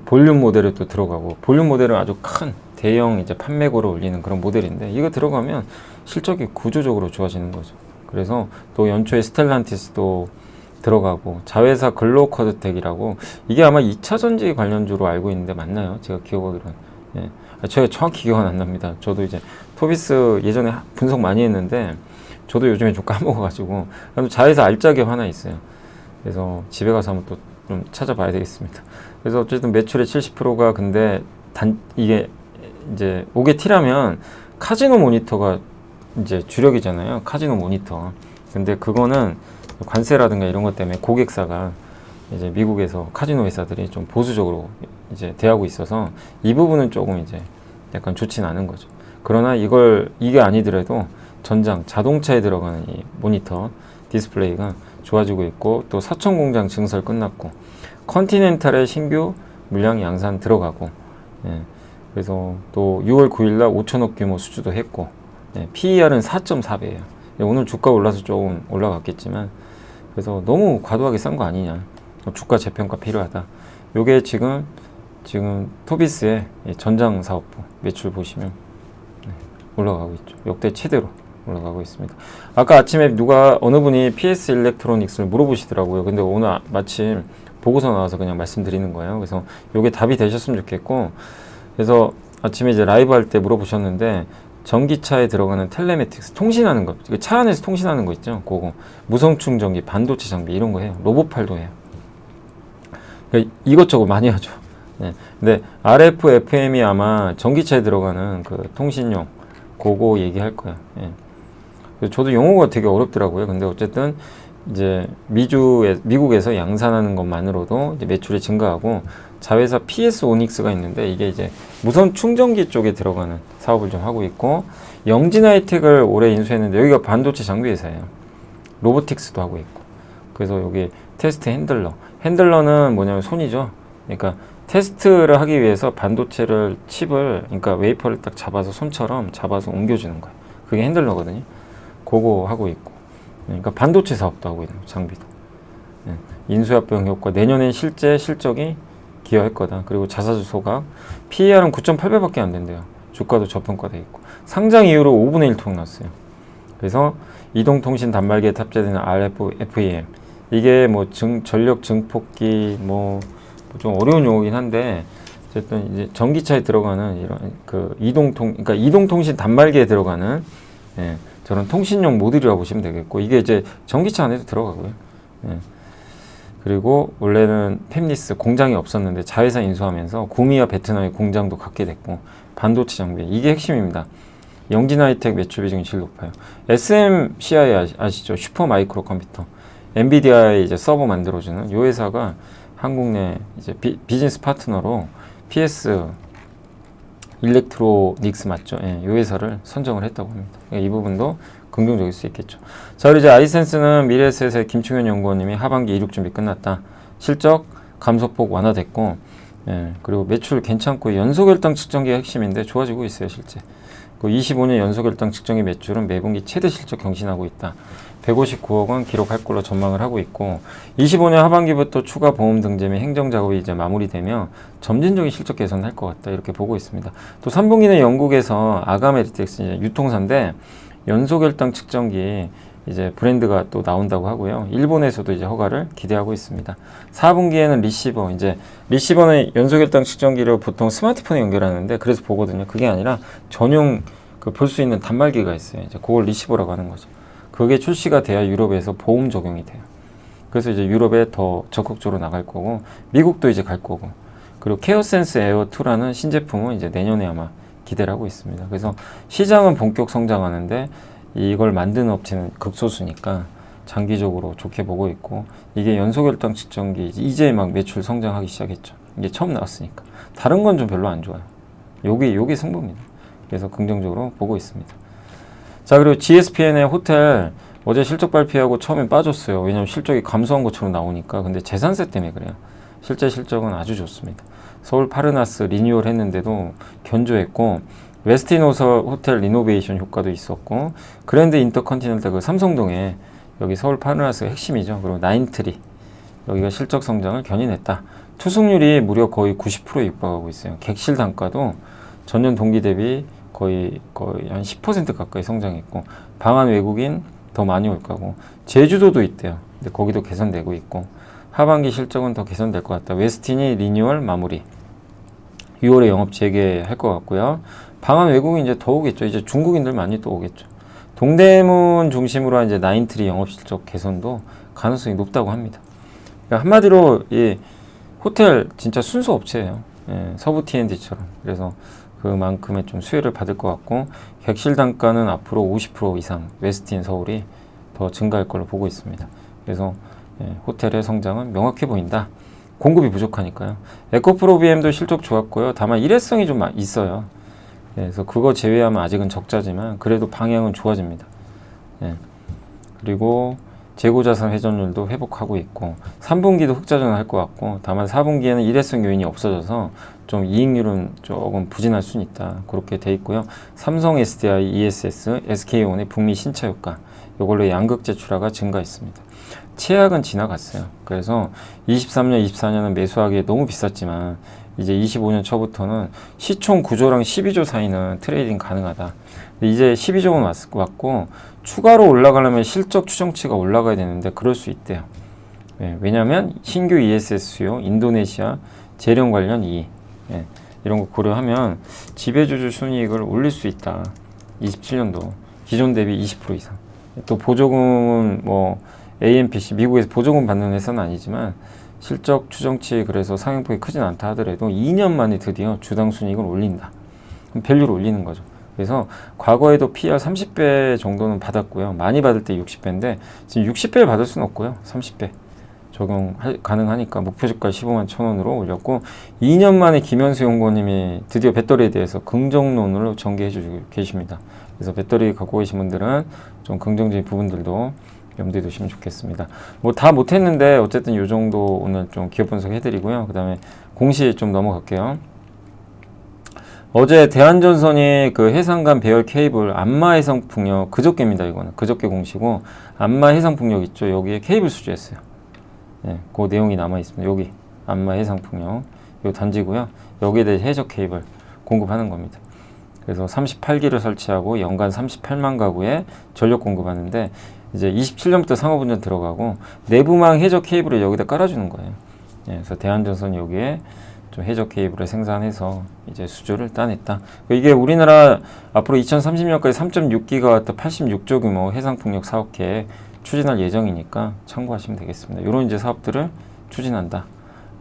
볼륨 모델에 또 들어가고, 볼륨 모델은 아주 큰 대형 이제 판매고를 올리는 그런 모델인데, 이거 들어가면 실적이 구조적으로 좋아지는 거죠. 그래서 또 연초에 스텔란티스도 들어가고, 자회사 글로커드텍이라고, 이게 아마 2차 전지 관련주로 알고 있는데 맞나요? 제가 기억하기로는. 예. 제가 정확히 기억은 안 납니다. 저도 이제 토비스 예전에 분석 많이 했는데 저도 요즘에 좀 까먹어가지고, 자회사 알짜기업 하나 있어요. 그래서 집에 가서 한번 또 좀 찾아봐야 되겠습니다. 그래서 어쨌든 매출의 70%가 근데 이게 이제 5개 T라면 카지노 모니터가 이제 주력이잖아요. 카지노 모니터. 근데 그거는 관세라든가 이런 것 때문에 고객사가 이제 미국에서 카지노 회사들이 좀 보수적으로 이제 대하고 있어서 이 부분은 조금 이제 약간 좋지는 않은 거죠. 그러나 이게 아니더라도 전장 자동차에 들어가는 이 모니터 디스플레이가 좋아지고 있고, 또 사천 공장 증설 끝났고, 컨티넨탈의 신규 물량 양산 들어가고, 예, 그래서 또 6월 9일날 5천억 규모 수주도 했고, 예, PER은 4.4배예요. 예, 오늘 주가 올라서 조금 올라갔겠지만, 그래서 너무 과도하게 싼 거 아니냐, 주가 재평가 필요하다. 요게 지금 토비스의 전장 사업부 매출 보시면 올라가고 있죠. 역대 최대로 올라가고 있습니다. 아까 아침에 어느 분이 PS 일렉트로닉스를 물어보시더라고요. 근데 오늘 마침 보고서 나와서 그냥 말씀드리는 거예요. 그래서 요게 답이 되셨으면 좋겠고, 그래서 아침에 이제 라이브 할 때 물어보셨는데, 전기차에 들어가는 텔레매틱스, 통신하는 거, 차 안에서 통신하는 거 있죠? 그거 무선 충전기, 반도체 장비 이런 거 해요. 로봇팔도 해요. 그러니까 이것저것 많이 하죠. 네. 근데 RF, FM이 아마 전기차에 들어가는 그 통신용 그거 얘기할 거예요. 예. 저도 용어가 되게 어렵더라고요. 근데 어쨌든 이제 미국에서 양산하는 것만으로도 이제 매출이 증가하고, 자회사 PS 오닉스가 있는데 이게 이제 무선 충전기 쪽에 들어가는 사업을 좀 하고 있고, 영진하이텍을 올해 인수했는데 여기가 반도체 장비 회사예요. 로보틱스도 하고 있고. 그래서 여기 테스트 핸들러는 뭐냐면 손이죠. 그러니까 테스트를 하기 위해서 반도체를 칩을, 그러니까 웨이퍼를 딱 잡아서 손처럼 잡아서 옮겨주는 거예요. 그게 핸들러거든요. 그거 하고 있고, 그러니까 반도체 사업도 하고 있는 거예요. 장비도. 인수합병 효과, 내년엔 실제 실적이 기여할 거다. 그리고 자사주 소각, PER은 9.8배밖에 안 된대요. 주가도 저평가돼 있고, 상장 이후로 5분의 1 투입 났어요. 그래서 이동통신 단말기에 탑재되는 RF, FEM, 이게 뭐 전력 증폭기, 뭐 좀 어려운 용어긴 한데, 어쨌든 이제 전기차에 들어가는 이런 그 그러니까 이동통신 단말기에 들어가는, 예, 저런 통신용 모듈이라고 보시면 되겠고, 이게 이제 전기차 안에도 들어가고요. 예. 그리고 원래는 팹리스 공장이 없었는데 자회사 인수하면서 구미와 베트남에 공장도 갖게 됐고, 반도체 장비 이게 핵심입니다. 영진하이텍 매출 비중이 제일 높아요. SMCI 아시죠? 슈퍼마이크로 컴퓨터. 엔비디아의 이제 서버 만들어주는 요 회사가 한국 내 이제 비즈니스 파트너로 PS 일렉트로닉스 맞죠? 예, 이 회사를 선정을 했다고 합니다. 이 부분도 긍정적일 수 있겠죠. 자, 그리고 이제 아이센스는 미래에셋의 김충현 연구원님이 하반기 이륙 준비 끝났다. 실적 감소폭 완화됐고, 예, 그리고 매출 괜찮고 연소결당 측정기가 핵심인데 좋아지고 있어요, 실제. 그 25년 연소결당 측정기 매출은 매분기 최대 실적 경신하고 있다. 159억 원 기록할 걸로 전망을 하고 있고, 25년 하반기부터 추가 보험 등재 및 행정 작업이 이제 마무리되며 점진적인 실적 개선할 것 같다, 이렇게 보고 있습니다. 또 3분기는 영국에서 아가메디텍스 유통사인데 연소결당 측정기 이제 브랜드가 또 나온다고 하고요. 일본에서도 이제 허가를 기대하고 있습니다. 4분기에는 리시버는 연소결당 측정기를 보통 스마트폰에 연결하는데 그래서 보거든요. 그게 아니라 전용 그 볼 수 있는 단말기가 있어요. 이제 그걸 리시버라고 하는 거죠. 그게 출시가 돼야 유럽에서 보험 적용이 돼요. 그래서 이제 유럽에 더 적극적으로 나갈 거고, 미국도 이제 갈 거고, 그리고 케어센스 에어 2라는 신제품은 이제 내년에 아마 기대를 하고 있습니다. 그래서 시장은 본격 성장하는데 이걸 만드는 업체는 극소수니까 장기적으로 좋게 보고 있고, 이게 연소결당 측정기 이제 막 매출 성장하기 시작했죠. 이게 처음 나왔으니까. 다른 건 좀 별로 안 좋아요. 요게 승부입니다. 그래서 긍정적으로 보고 있습니다. 자, 그리고 GSPN의 호텔 어제 실적 발표하고 처음엔 빠졌어요. 왜냐면 실적이 감소한 것처럼 나오니까. 근데 재산세 때문에 그래요. 실제 실적은 아주 좋습니다. 서울 파르나스 리뉴얼 했는데도 견조했고, 웨스틴 호텔 리노베이션 효과도 있었고, 그랜드 인터컨티넨탈 그 삼성동에 여기 서울 파르나스가 핵심이죠. 그리고 나인트리 여기가 실적 성장을 견인했다. 투숙률이 무려 거의 90%에 육박하고 있어요. 객실 단가도 전년 동기 대비 거의 한 10% 가까이 성장했고, 방한 외국인 더 많이 올 거고, 제주도도 있대요. 근데 거기도 개선되고 있고, 하반기 실적은 더 개선될 것 같다. 웨스틴이 리뉴얼 마무리 6월에 영업 재개할 것 같고요. 방한 외국인 이제 더 오겠죠. 이제 중국인들 많이 또 오겠죠. 동대문 중심으로 한 이제 나인트리 영업 실적 개선도 가능성이 높다고 합니다. 그러니까 한마디로 이 호텔 진짜 순수 업체예요. 예, 서부 T&D처럼. 그래서 그만큼의 좀 수혜를 받을 것 같고, 객실 단가는 앞으로 50% 이상 웨스틴 서울이 더 증가할 걸로 보고 있습니다. 그래서 예, 호텔의 성장은 명확해 보인다. 공급이 부족하니까요. 에코프로비엠도 실적 좋았고요. 다만 일회성이 좀 있어요. 예, 그래서 그거 제외하면 아직은 적자지만 그래도 방향은 좋아집니다. 예, 그리고 재고자산 회전율도 회복하고 있고, 3분기도 흑자전환할 것 같고, 다만 4분기에는 일회성 요인이 없어져서 좀 이익률은 조금 부진할 수는 있다. 그렇게 돼 있고요. 삼성 SDI, ESS, SK온의 북미 신차 효과, 이걸로 양극 재출하가 증가했습니다. 최악은 지나갔어요. 그래서 23년, 24년은 매수하기에 너무 비쌌지만 이제 25년 초부터는 시총 9조랑 12조 사이는 트레이딩 가능하다. 이제 12조는 왔고, 추가로 올라가려면 실적 추정치가 올라가야 되는데 그럴 수 있대요. 예, 왜냐하면 신규 ESS 수요, 인도네시아 재련 관련 이익, 예, 이런 거 고려하면 지배주주 순이익을 올릴 수 있다. 27년도 기존 대비 20% 이상. 또 보조금은 뭐 AMPC 미국에서 보조금 받는 회사는 아니지만 실적 추정치 그래서 상향폭이 크진 않다 하더라도 2년 만에 드디어 주당 순이익을 올린다. 그럼 밸류를 올리는 거죠. 그래서 과거에도 PR 30배 정도는 받았고요. 많이 받을 때 60배인데 지금 60배 받을 수는 없고요. 30배 적용 가능하니까 목표 주가 15만 1,000원으로 올렸고, 2년 만에 김현수 연구원님이 드디어 배터리에 대해서 긍정론을 전개해 주고 계십니다. 그래서 배터리 갖고 계신 분들은 좀 긍정적인 부분들도 염두에 두시면 좋겠습니다. 뭐 다 못했는데 어쨌든 이 정도 오늘 좀 기업 분석 해드리고요. 그 다음에 공시 좀 넘어갈게요. 어제 대한전선이 그 해상간 배열 케이블 안마해상풍력, 그저께입니다. 이거는 그저께 공시고, 안마해상풍력 있죠. 여기에 케이블 수주했어요. 네, 그 내용이 남아 있습니다. 여기 안마해상풍력 요 단지고요. 여기에 대해 해적 케이블 공급하는 겁니다. 그래서 38기를 설치하고 연간 38만 가구에 전력 공급하는데, 이제 27년부터 상업운전 들어가고 내부망 해적 케이블을 여기다 깔아주는 거예요. 예, 그래서 대한전선이 여기에 좀 해적 케이블을 생산해서 이제 수주를 따냈다. 이게 우리나라 앞으로 2030년까지 3.6기가와트 86조 규모 해상풍력 사업 계획 추진할 예정이니까 참고하시면 되겠습니다. 이런 이제 사업들을 추진한다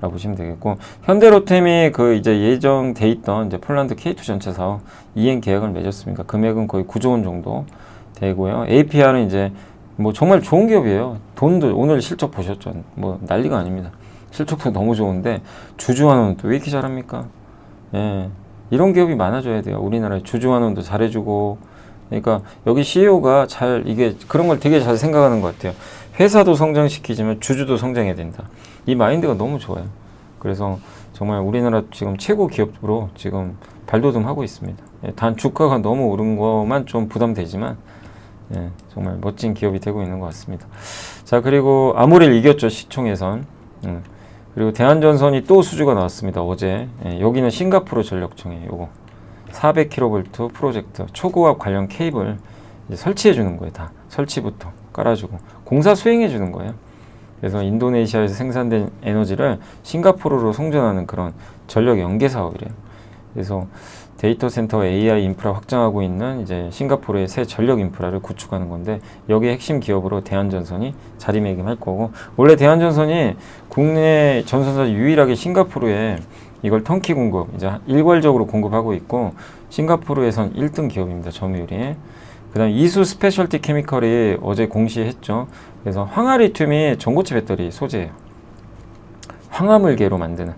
라고 보시면 되겠고, 현대로템이 그 이제 예정돼 있던 이제 폴란드 K2 전체 사업 이행 계약을 맺었습니다. 금액은 거의 9조 원 정도 되고요. APR은 이제 뭐 정말 좋은 기업이에요. 돈도 오늘 실적 보셨죠? 뭐 난리가 아닙니다. 실적도 너무 좋은데 주주환원은 또 왜 이렇게 잘합니까? 예, 이런 기업이 많아져야 돼요. 우리나라에 주주환원도 잘해주고. 그러니까 여기 CEO가 잘 이게 그런 걸 되게 잘 생각하는 것 같아요. 회사도 성장시키지만 주주도 성장해야 된다. 이 마인드가 너무 좋아요. 그래서 정말 우리나라 지금 최고 기업으로 지금 발돋움하고 있습니다. 예, 단 주가가 너무 오른 것만 좀 부담되지만 예, 정말 멋진 기업이 되고 있는 것 같습니다. 자, 그리고 아모레를 이겼죠. 시총에선. 그리고 대한전선이 또 수주가 나왔습니다. 어제. 예, 여기는 싱가포르 전력청에 요거 400kV 프로젝트 초고압 관련 케이블 이제 설치해 주는 거예요. 다 설치부터 깔아주고 공사 수행해 주는 거예요. 그래서 인도네시아에서 생산된 에너지를 싱가포르로 송전하는 그런 전력 연계 사업이래요. 그래서 데이터 센터 AI 인프라 확장하고 있는 이제 싱가포르의 새 전력 인프라를 구축하는 건데 여기에 핵심 기업으로 대한전선이 자리매김할 거고, 원래 대한전선이 국내 전선사 유일하게 싱가포르에 이걸 턴키 공급, 이제 일괄적으로 공급하고 있고 싱가포르에선 1등 기업입니다. 점유율이. 그 다음 이수 스페셜티 케미컬이 어제 공시했죠. 그래서 황화리튬이 전고체 배터리 소재예요. 황화물계로 만드는,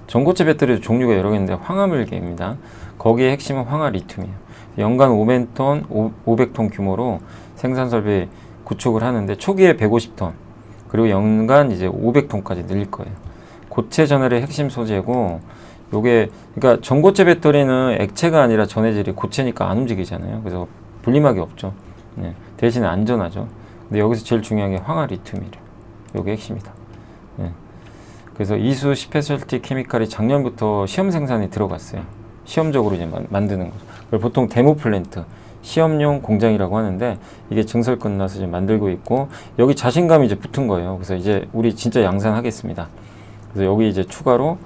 전고체 배터리도 종류가 여러 개인데 황화물계입니다. 거기에 핵심은 황화리튬이에요. 연간 500톤, 500톤 규모로 생산 설비 구축을 하는데 초기에 150톤, 그리고 연간 이제 500톤까지 늘릴 거예요. 고체 전해의 핵심 소재고, 요게 그러니까 전고체 배터리는 액체가 아니라 전해질이 고체니까 안 움직이잖아요. 그래서 분리막이 없죠. 대신에 안전하죠. 근데 여기서 제일 중요한 게 황화리튬이래요. 요게 핵심이다. 그래서 이수 스페셜티 케미칼이 작년부터 시험 생산이 들어갔어요. 시험적으로 이제 만드는 거죠. 그걸 보통 데모 플랜트, 시험용 공장이라고 하는데 이게 증설 끝나서 이제 만들고 있고, 여기 자신감이 이제 붙은 거예요. 그래서 이제 우리 진짜 양산하겠습니다. 그래서 여기 이제 추가로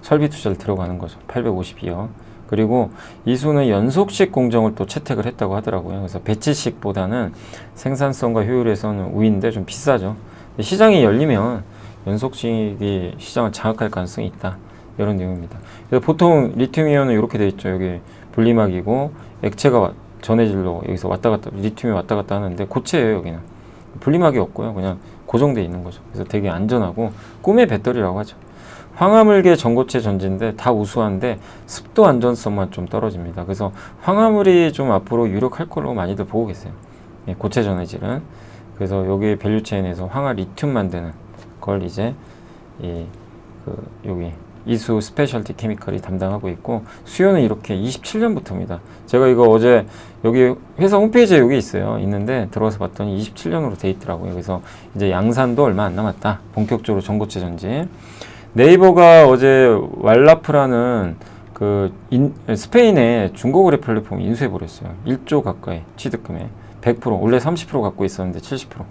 설비 투자를 들어가는 거죠. 852억. 그리고 이수는 연속식 공정을 또 채택을 했다고 하더라고요. 그래서 배치식보다는 생산성과 효율에서는 우위인데 좀 비싸죠. 시장이 열리면 연속식이 시장을 장악할 가능성이 있다. 이런 내용입니다. 그래서 보통 리튬이온은 이렇게 돼 있죠. 여기 분리막이고 액체가 전해질로 여기서 왔다 갔다, 리튬이 왔다 갔다 하는데 고체예요. 여기는 분리막이 없고요. 그냥 고정되어 있는 거죠. 그래서 되게 안전하고 꿈의 배터리라고 하죠. 황화물계 전고체 전지인데 다 우수한데 습도 안전성만 좀 떨어집니다. 그래서 황화물이 좀 앞으로 유력할 걸로 많이들 보고 계세요. 고체 전해질은. 그래서 여기 밸류체인에서 황화 리튬 만드는 걸 이제 여기 이수 스페셜티 케미컬이 담당하고 있고, 수요는 이렇게 27년부터입니다. 제가 이거 어제 여기 회사 홈페이지에 여기 있어요. 있는데 들어가서 봤더니 27년으로 돼 있더라고요. 그래서 이제 양산도 얼마 안 남았다. 본격적으로 전고체 전지. 네이버가 어제 왈라프라는 스페인의 중고거래 플랫폼 인수해 버렸어요. 1조 가까이 취득금에 100%, 원래 30% 갖고 있었는데 70%.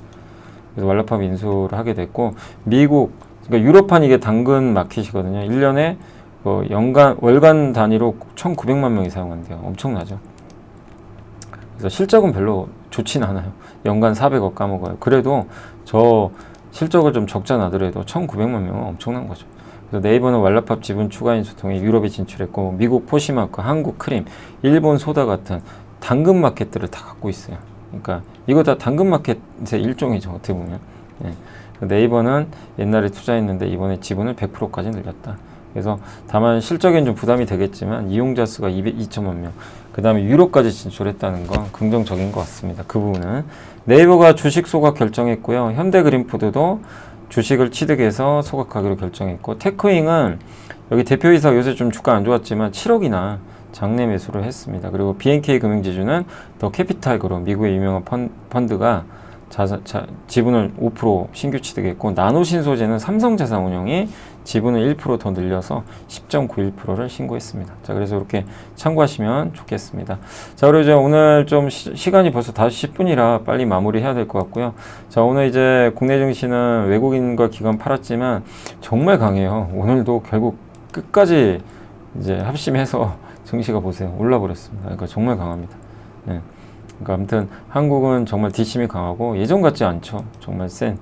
그래서 왈라팝이 인수를 하게 됐고, 미국, 그러니까 유럽판 이게 당근 마켓이거든요. 1년에 월간 단위로 1,900만 명이 사용한대요. 엄청나죠. 그래서 실적은 별로 좋진 않아요. 연간 400억 까먹어요. 그래도 저 실적을 좀 적자 나더라도 1,900만 명은 엄청난 거죠. 그래서 네이버는 왈라팝 지분 추가 인수 통해 유럽에 진출했고, 미국 포시마크, 한국 크림, 일본 소다 같은 당근 마켓들을 다 갖고 있어요. 그러니까 이거 다 당근 마켓의 일종이죠. 어떻게 보면. 네이버는 옛날에 투자했는데 이번에 지분을 100%까지 늘렸다. 그래서 다만 실적엔 좀 부담이 되겠지만 이용자 수가 200만 명, 그 다음에 유럽까지 진출했다는 건 긍정적인 것 같습니다. 그 부분은. 네이버가 주식 소각 결정했고요. 현대그린푸드도 주식을 취득해서 소각하기로 결정했고, 테크윙은 여기 대표이사 요새 좀 주가 안 좋았지만 7억이나 장내 매수를 했습니다. 그리고 BNK 금융지주는 더 캐피탈 그룹, 미국의 유명한 펀드가 지분을 5% 신규 취득했고, 나노신소재는 삼성자산운용이 지분을 1% 더 늘려서 10.91%를 신고했습니다. 자, 그래서 이렇게 참고하시면 좋겠습니다. 자, 그리고 이제 오늘 좀 시간이 벌써 5시 10분이라 빨리 마무리해야 될 것 같고요. 자, 오늘 이제 국내 증시는 외국인과 기관 팔았지만 정말 강해요. 오늘도 결국 끝까지 이제 합심해서 증시가 보세요. 올라버렸습니다. 그러니까 정말 강합니다. 그러니까 아무튼 한국은 정말 뒷심이 강하고 예전 같지 않죠. 정말 센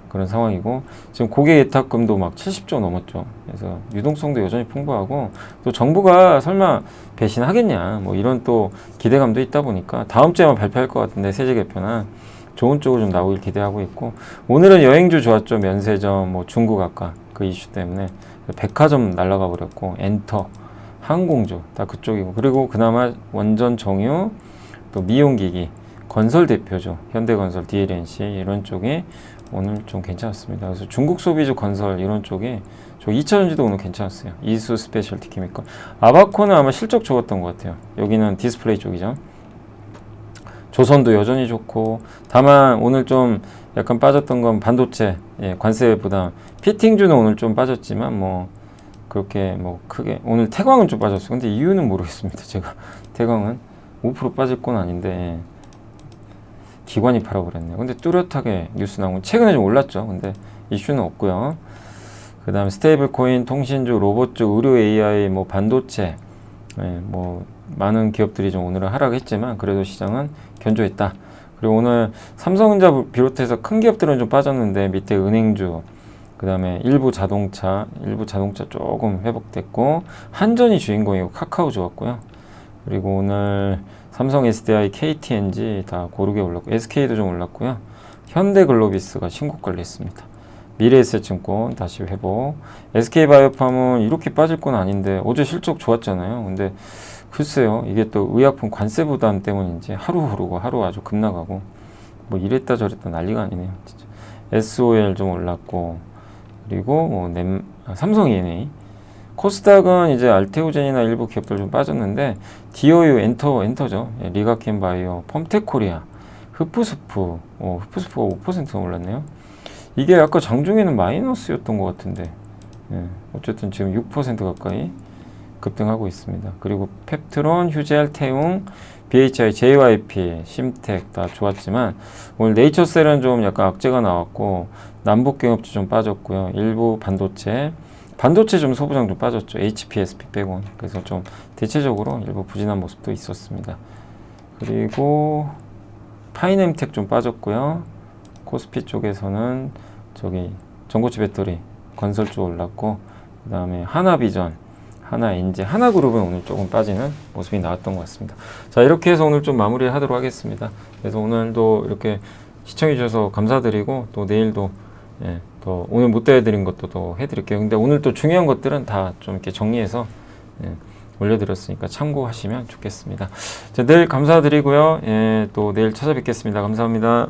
그런 상황이고, 지금 고객 예탁금도 막 70조 넘었죠. 그래서 유동성도 여전히 풍부하고, 또 정부가 설마 배신하겠냐 뭐 이런 또 기대감도 있다 보니까 다음 주에만 발표할 것 같은데 세제 개편안 좋은 쪽으로 좀 나오길 기대하고 있고, 오늘은 여행주 좋았죠. 면세점, 뭐 중국 아까 그 이슈 때문에 백화점 날아가 버렸고, 엔터, 항공주 다 그쪽이고, 그리고 그나마 원전 정유, 또 미용기기, 건설 대표죠. 현대건설, DLNC 이런 쪽이 오늘 좀 괜찮았습니다. 그래서 중국 소비주 건설 이런 쪽이 저 2차전지도 오늘 괜찮았어요. 이수 스페셜티 케미컬. 아바코는 아마 실적 좋았던 것 같아요. 여기는 디스플레이 쪽이죠. 조선도 여전히 좋고, 다만 오늘 좀 약간 빠졌던 건 반도체, 관세 부담. 피팅주는 오늘 좀 빠졌지만 뭐 그렇게 뭐 크게, 오늘 태광은 좀 빠졌어요. 근데 이유는 모르겠습니다. 제가 태광은 5% 빠질 건 아닌데 기관이 팔아버렸네요. 근데 뚜렷하게 뉴스 나온 건 최근에 좀 올랐죠. 근데 이슈는 없고요. 그 다음에 스테이블 코인, 통신주, 로봇주, 의료 AI, 뭐 반도체, 뭐 많은 기업들이 좀 오늘은 하락했지만 그래도 시장은 견조했다. 그리고 오늘 삼성전자 비롯해서 큰 기업들은 좀 빠졌는데 밑에 은행주, 그 다음에 일부 자동차 조금 회복됐고 한전이 주인공이고 카카오 좋았고요. 그리고 오늘 삼성, SDI, KTNG 다 고르게 올랐고 SK도 좀 올랐고요. 현대글로비스가 신고가를 냈습니다. 미래에셋증권 다시 회복. SK바이오팜은 이렇게 빠질 건 아닌데 어제 실적 좋았잖아요. 근데 글쎄요, 이게 또 의약품 관세 부담 때문인지 하루 오르고 하루 아주 급나가고 뭐 이랬다 저랬다 난리가 아니네요. 진짜. SOL 좀 올랐고 그리고 뭐 삼성 E&A, 코스닥은 이제 알테오젠이나 일부 기업들 좀 빠졌는데 디어유 엔터죠. 리가켄바이오, 펌텍코리아, 흡프스프가 5% 올랐네요. 이게 아까 장중에는 마이너스였던 것 같은데 어쨌든 지금 6% 가까이 급등하고 있습니다. 그리고 펩트론, 휴젤, 태웅, BHI, JYP, 심텍 다 좋았지만 오늘 네이처셀은 좀 약간 악재가 나왔고 남북경협주 좀 빠졌고요. 일부 반도체 좀 소부장 좀 빠졌죠. HPSP 빼곤. 그래서 좀 대체적으로 일부 부진한 모습도 있었습니다. 그리고 파이nem텍 좀 빠졌고요. 코스피 쪽에서는 저기 전고체 배터리 건설 쪽 올랐고 그 다음에 하나비전, 하나엔지, 하나그룹은 오늘 조금 빠지는 모습이 나왔던 것 같습니다. 자, 이렇게 해서 오늘 좀 마무리 하도록 하겠습니다. 그래서 오늘도 이렇게 시청해 주셔서 감사드리고 또 내일도 또 오늘 못 해드린 것도 또 해드릴게요. 근데 오늘 또 중요한 것들은 다 좀 이렇게 정리해서 올려드렸으니까 참고하시면 좋겠습니다. 자, 늘 감사드리고요. 또 내일 찾아뵙겠습니다. 감사합니다.